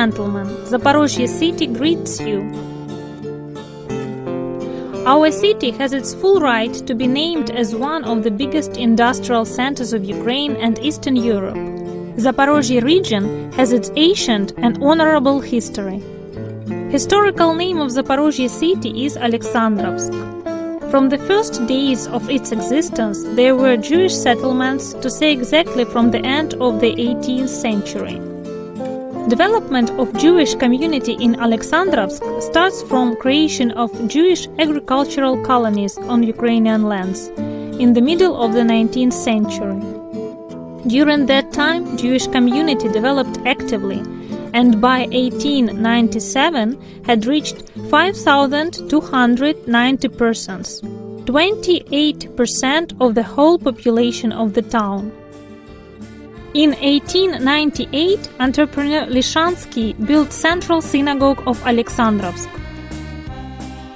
gentlemen, Zaporozhye city greets you. Our city has its full right to be named as one of the biggest industrial centers of Ukraine and Eastern Europe. Zaporozhye region has its ancient and honorable history. Historical name of Zaporozhye city is Alexandrovsk. From the first days of its existence, there were Jewish settlements, to say exactly from the end of the 18th century. Development of Jewish community in Alexandrovsk starts from creation of Jewish agricultural colonies on Ukrainian lands in the middle of the 19th century. During that time, Jewish community developed actively, and by 1897 had reached 5,290 persons, 28% of the whole population of the town. In 1898, entrepreneur Lishansky built Central Synagogue of Alexandrovsk.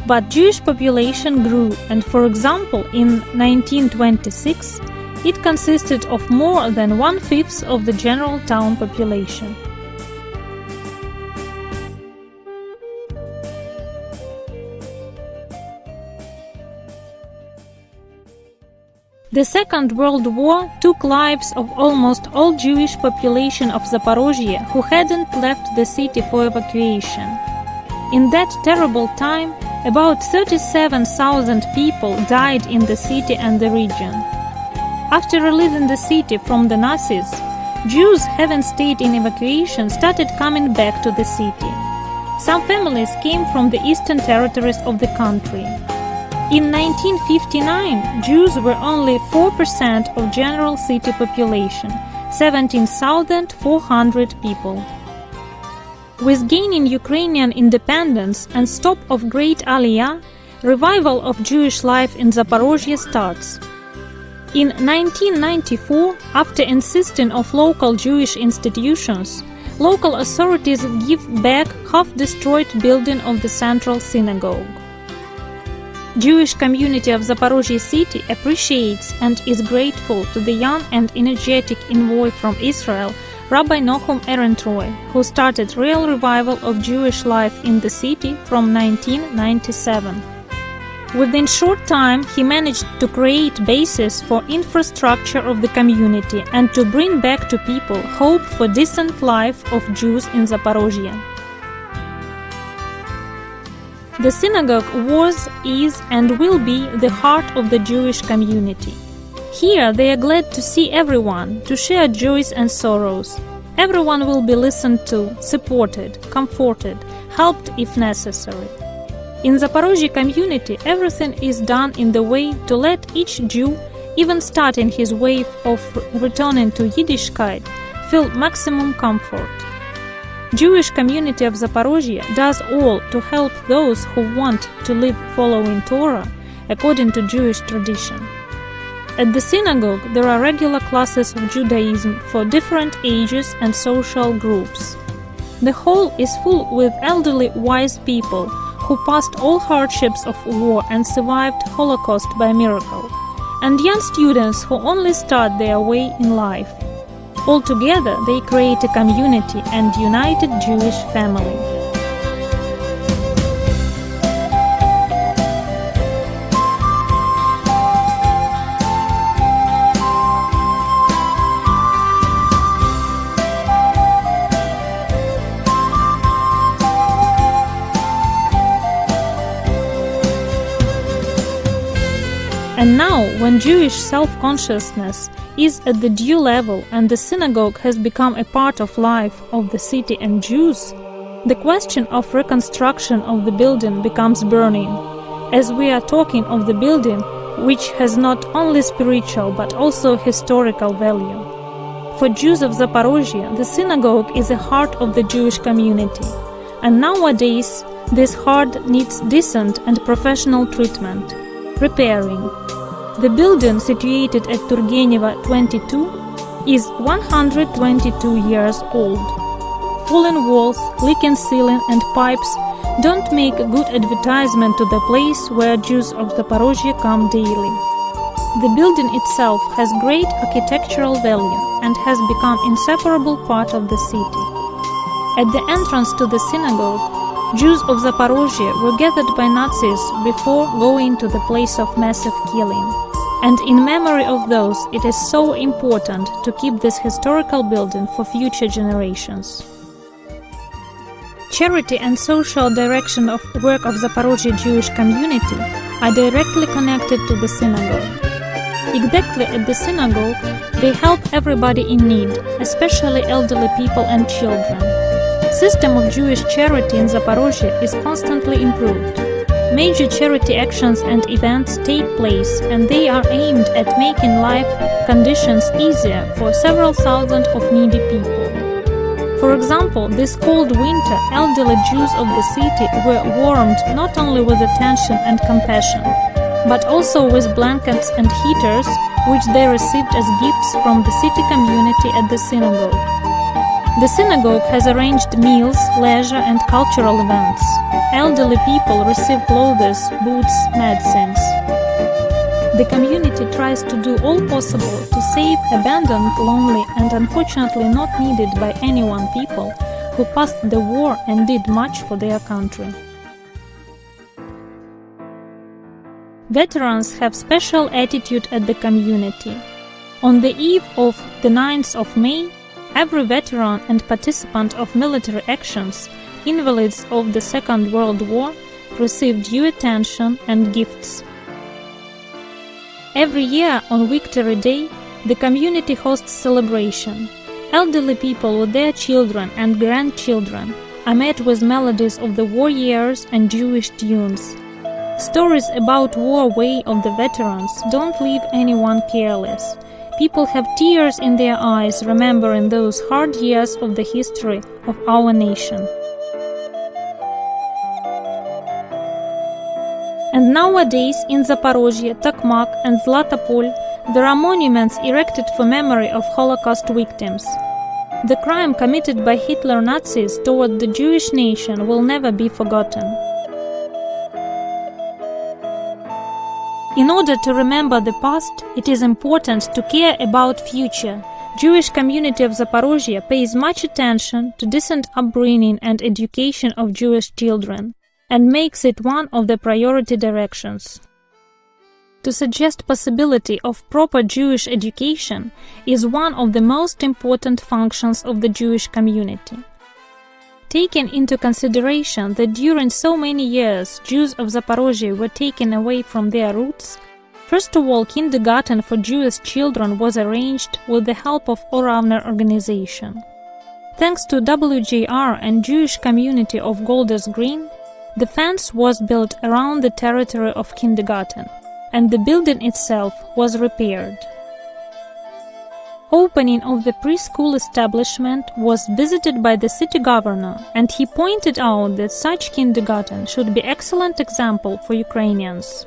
But Jewish population grew, and for example, in 1926, it consisted of more than 1/5 of the general town population. The Second World War took lives of almost all Jewish population of Zaporozhye who hadn't left the city for evacuation. In that terrible time, about 37,000 people died in the city and the region. After releasing the city from the Nazis, Jews having stayed in evacuation started coming back to the city. Some families came from the eastern territories of the country. In 1959, Jews were only 4% of general city population, 17,400 people. With gaining Ukrainian independence and stop of Great Aliyah, revival of Jewish life in Zaporozhye starts. In 1994, after insisting of local Jewish institutions, local authorities give back half-destroyed building of the Central Synagogue. Jewish community of Zaporozhye city appreciates and is grateful to the young and energetic envoy from Israel, Rabbi Nochum Erentroy, who started real revival of Jewish life in the city from 1997. Within short time, he managed to create basis for infrastructure of the community and to bring back to people hope for decent life of Jews in Zaporozhye. The synagogue was, is, and will be the heart of the Jewish community. Here they are glad to see everyone, to share joys and sorrows. Everyone will be listened to, supported, comforted, helped if necessary. In Zaporozhye community, everything is done in the way to let each Jew, even starting his way of returning to Yiddishkeit, feel maximum comfort. Jewish community of Zaporozhye does all to help those who want to live following Torah according to Jewish tradition. At the synagogue, there are regular classes of Judaism for different ages and social groups. The hall is full with elderly wise people who passed all hardships of war and survived Holocaust by miracle, and young students who only start their way in life. Altogether, they create a community and united Jewish family. And now, when Jewish self-consciousness is at the due level and the synagogue has become a part of life of the city and Jews, the question of reconstruction of the building becomes burning, as we are talking of the building which has not only spiritual but also historical value. For Jews of Zaporozhye, the synagogue is the heart of the Jewish community, and nowadays this heart needs decent and professional treatment, repairing. The building, situated at Turgenev 22, is 122 years old. Fallen walls, leaking ceiling and pipes don't make good advertisement to the place where Jews of Zaporozhye come daily. The building itself has great architectural value and has become inseparable part of the city. At the entrance to the synagogue, Jews of Zaporozhye were gathered by Nazis before going to the place of massive killing. And in memory of those, it is so important to keep this historical building for future generations. Charity and social direction of work of Zaporozhye Jewish community are directly connected to the synagogue. Exactly at the synagogue, they help everybody in need, especially elderly people and children. System of Jewish charity in Zaporozhye is constantly improved. Major charity actions and events take place, and they are aimed at making life conditions easier for several thousand of needy people. For example, this cold winter, elderly Jews of the city were warmed not only with attention and compassion, but also with blankets and heaters, which they received as gifts from the city community at the synagogue. The synagogue has arranged meals, leisure and cultural events. Elderly people receive clothes, boots, medicines. The community tries to do all possible to save abandoned, lonely and unfortunately not needed by anyone people who passed the war and did much for their country. Veterans have special attitude at the community. On the eve of the 9th of May, every veteran and participant of military actions, invalids of the Second World War, receive due attention and gifts. Every year on Victory Day, the community hosts celebration. Elderly people with their children and grandchildren are met with melodies of the war years and Jewish tunes. Stories about war way of the veterans don't leave anyone careless. People have tears in their eyes remembering those hard years of the history of our nation. And nowadays in Zaporozhye, Tokmak and Zlatopol, there are monuments erected for memory of Holocaust victims. The crime committed by Hitler Nazis toward the Jewish nation will never be forgotten. In order to remember the past, it is important to care about future. Jewish community of Zaporozhye pays much attention to decent upbringing and education of Jewish children, and makes it one of the priority directions. To suggest possibility of proper Jewish education is one of the most important functions of the Jewish community. Taking into consideration that during so many years Jews of Zaporozhye were taken away from their roots, first of all, kindergarten for Jewish children was arranged with the help of Oravner organization. Thanks to WJR and Jewish community of Golders Green, the fence was built around the territory of kindergarten, and the building itself was repaired. Opening of the preschool establishment was visited by the city governor, and he pointed out that such kindergarten should be excellent example for Ukrainians.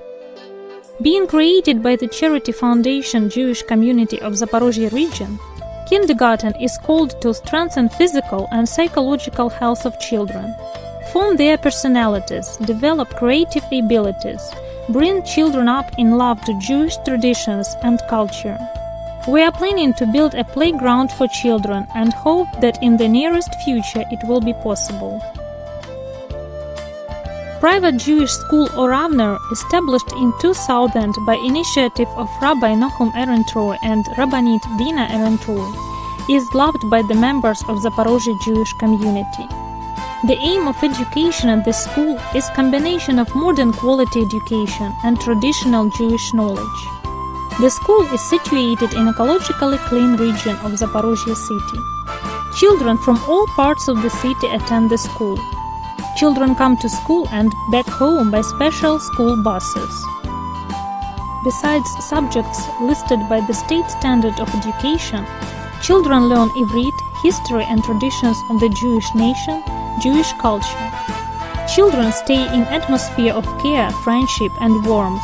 Being created by the Charity Foundation Jewish Community of Zaporozhye region, kindergarten is called to strengthen physical and psychological health of children, form their personalities, develop creative abilities, bring children up in love to Jewish traditions and culture. We are planning to build a playground for children and hope that in the nearest future it will be possible. Private Jewish school Oravner, established in 2000 by initiative of Rabbi Nochum Erentroy and Rabbanit Dina Erentroy, is loved by the members of Zaporozhye Jewish community. The aim of education at the school is combination of modern quality education and traditional Jewish knowledge. The school is situated in ecologically clean region of Zaporozhye city. Children from all parts of the city attend the school. Children come to school and back home by special school buses. Besides subjects listed by the state standard of education, children learn Ivrit, history and traditions of the Jewish nation, Jewish culture. Children stay in atmosphere of care, friendship and warmth.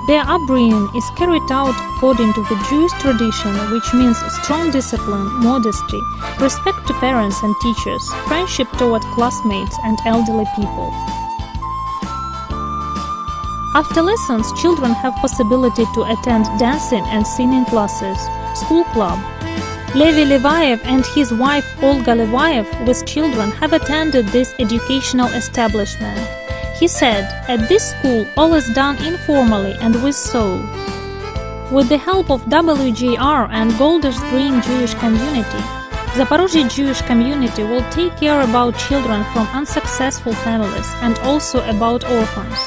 Their upbringing is carried out according to the Jewish tradition, which means strong discipline, modesty, respect to parents and teachers, friendship toward classmates and elderly people. After lessons, children have possibility to attend dancing and singing classes, school club. Levi Levayev and his wife Olga Levayev with children have attended this educational establishment. He said, "At this school all is done informally and with soul." With the help of WJR and Golders Green Jewish community, Zaporozhye Jewish community will take care about children from unsuccessful families and also about orphans.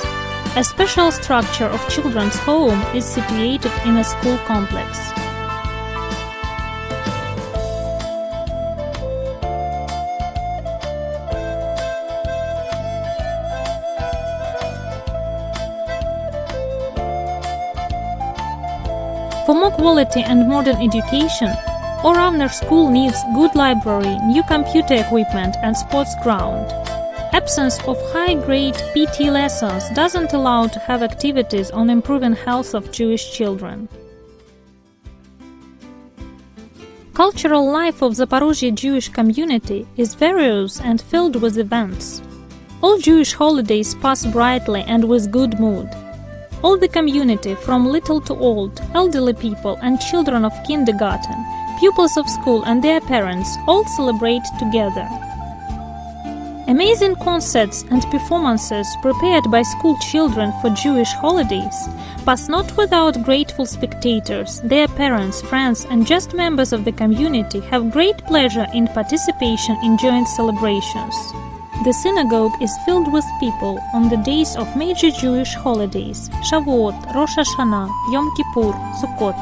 A special structure of children's home is situated in a school complex. For more quality and modern education, Oravner School needs good library, new computer equipment and sports ground. Absence of high-grade PT lessons doesn't allow to have activities on improving health of Jewish children. Cultural life of Zaporozhye Jewish community is various and filled with events. All Jewish holidays pass brightly and with good mood. All the community, from little to old, elderly people and children of kindergarten, pupils of school and their parents all celebrate together. Amazing concerts and performances prepared by school children for Jewish holidays pass not without grateful spectators. Their parents, friends and just members of the community have great pleasure in participation in joint celebrations. The synagogue is filled with people on the days of major Jewish holidays, Shavuot, Rosh Hashanah, Yom Kippur, Sukkot.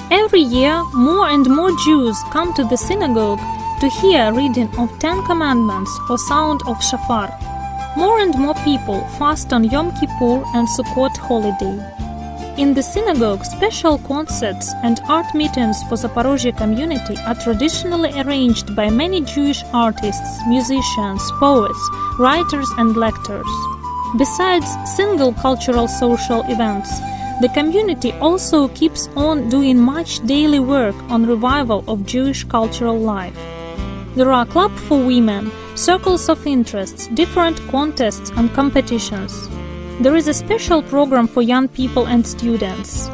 Every year, more and more Jews come to the synagogue to hear reading of 10 Commandments or sound of shofar. More and more people fast on Yom Kippur and Sukkot holiday. In the synagogue, special concerts and art meetings for Zaporozhye community are traditionally arranged by many Jewish artists, musicians, poets, writers and lectors. Besides single cultural social events, the community also keeps on doing much daily work on revival of Jewish cultural life. There are clubs for women, circles of interests, different contests and competitions. There is a special program for young people and students.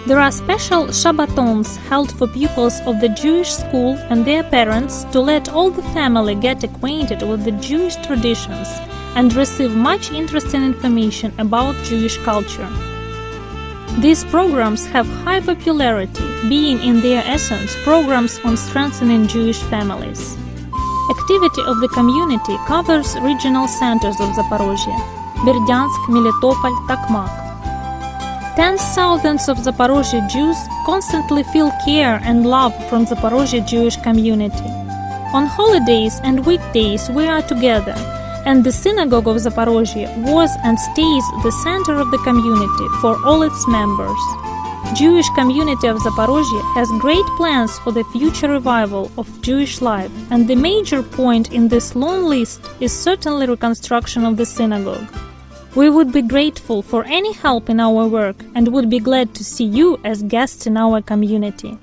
There are special Shabbatons held for pupils of the Jewish school and their parents to let all the family get acquainted with the Jewish traditions and receive much interesting information about Jewish culture. These programs have high popularity, being in their essence programs on strengthening Jewish families. Activity of the community covers regional centers of Zaporozhye: Berdyansk, Melitopol, Tokmak. Tens of thousands of Zaporozhye Jews constantly feel care and love from Zaporozhye Jewish community. On holidays and weekdays we are together, and the synagogue of Zaporozhye was and stays the center of the community for all its members. Jewish community of Zaporozhye has great plans for the future revival of Jewish life, and the major point in this long list is certainly reconstruction of the synagogue. We would be grateful for any help in our work and would be glad to see you as guests in our community.